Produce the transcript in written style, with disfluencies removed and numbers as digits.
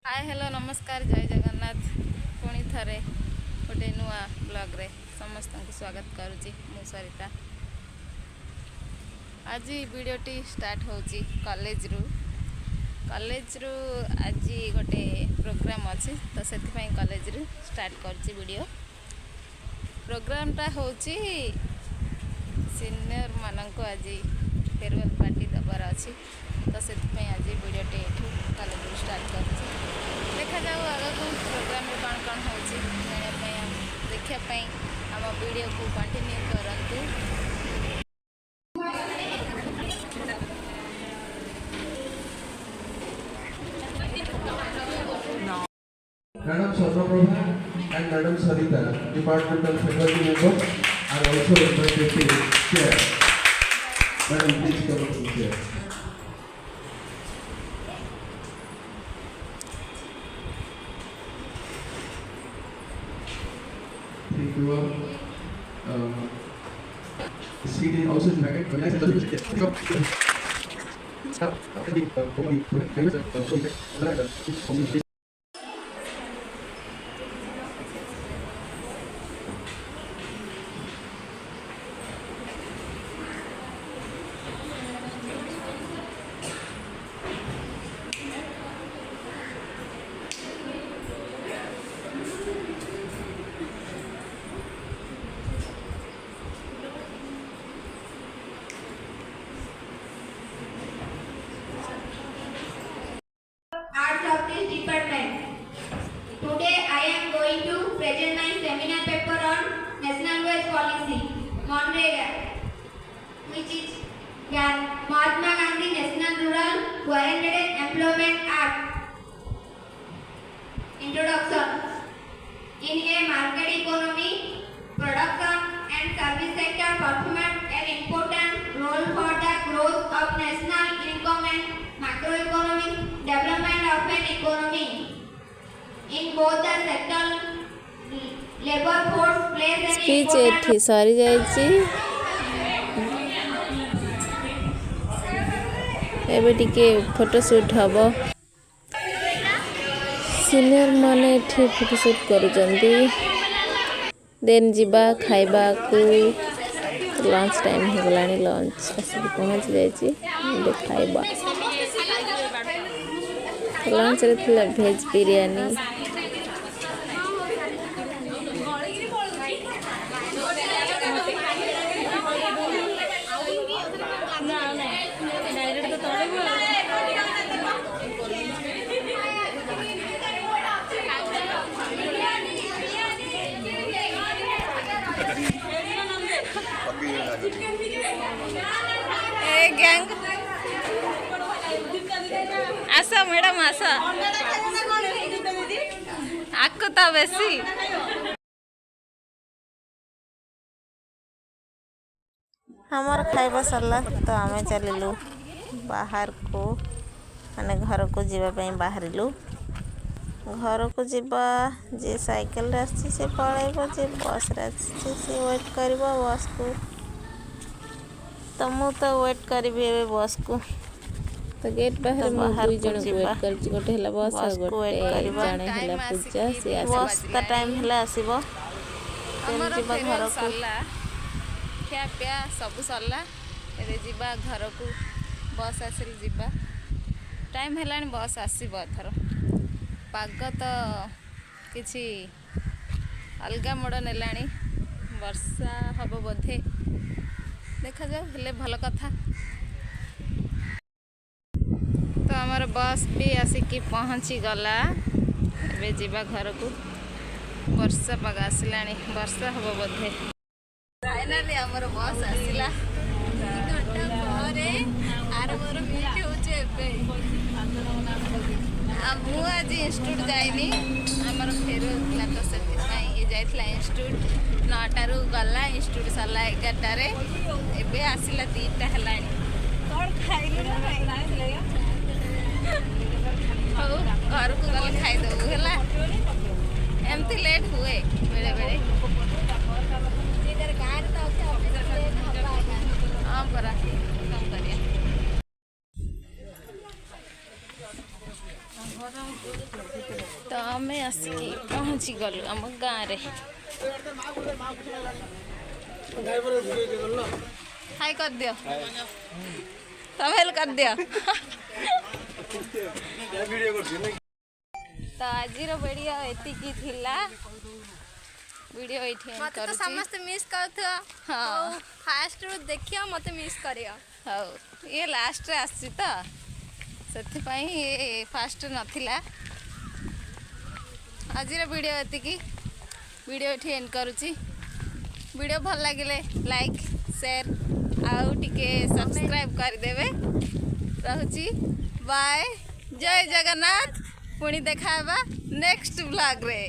Hi hello नमस्कार जय जगन्नाथ पुणी थरे गोटे नुआ ब्लॉग रे समस्त को स्वागत करुच्ची मु सरिता। आज वीडियोटी स्टार्ट होची कॉलेज रु आज गोटे प्रोग्राम अच्छी तो से कॉलेज रु स्टार्ट करची वीडियो। प्रोग्रामटा होची सीनियर मानक आज फेयरवेल पार्टी दबार अच्छी तो से आज वीडियोटे कॉलेज रु स्टार्ट करची। देखा जाऊ आगक प्रोग्राम में कौन कौन होची देखापी आम वीडियो को कंटिन्यू करंतु। Madam Sarvaprabha and Madam Sarita, departmental faculty members, are also invited to share. Madam, please come to share. Thank you. Seat is also invited. Department. Today I am going to present my seminar paper on National Wage Policy, MNREGA, which is Mahatma Gandhi National Rural Guaranteed Employment Act. Introduction. In a market economy, production and service sector perform an important role for the growth of national income and macroeconomic development of an economy. In both the sector, labor force plays an speech important एठी सरी जायछि एबे टिके photoshoot हबो। Senior माने एठी photoshoot करूचंती then जिबा खाइबा को लंच टाइम हो गलानी लंच आसी पहुंच जायछि एबे खाइबा। लंच रे थिला वेज बिरयानी गैंग आसा मैडम आसा आको ता बेसी हमार खाइबा सरला तो आमे चलिलु बाहर को माने घर को जीवा पई बाहरिलु। घर को जीवा जे साइकिल रे आछि से पळाइबो जे बस रे आछि से वेट करबो बस को। तो मु तो वेट करबी बस को तो गेट बाहर मु दुई जण को वेट करछि गोटे हला बस आ गोटे जणे हला पूजा से आसी बस ता टाइम हला आसीबो तेन जिबा घर को क्या पिया सब सरला एबे जिबा घर को बस आसिल जिबा टाइम हेलानी बस आसीबो एथरो। पाग तो किछि अलगा मोड़ नेलानी वर्षा हबो बोधे देखा जाओ हेले भल कथा। तो हमार बस भी आसिकी पहुँची गला एबे जीवा घर को वर्षा पाग आसिलानी वर्षा हबो बोधे। फाइनली हमर बस आसिला 3 घंटा ପରେ आरबर मीट होचे एबे मु आज इंस्टीट्यूट जाइनी हमर फेरवेल था तो से ये जाइथला इंस्टीट्यूट 9टा रु गला इंस्टीट्यूट सरला 11टा रे एबे आसिला 3टा हलानी कोन खाइलु ना हो घर को गल खाइ दो हला एमती लेट हुए बेले बेले इधर कार तो हां परा काम करिया। तो आम आसिकी पहुँची गलु आम गाँव रे हाय कर दियो तमेल कर दियो तो आज वीडियो एतिकी थिला वीडियो एठी मत तो समस्त मिस करथो हाँ फास्ट रो देखियो मत मिस करियो हौ ये लास्ट रे आसी तो से फास्ट नथिला आज वीडियो एतिकी वीडियो एठी एंड करुची वीडियो भल लगिले लाइक शेयर आउ टिके सब्सक्राइब कर देबे रहूची बाय जय जगन्नाथ पुणी देखाबा नेक्स्ट ब्लॉग रे।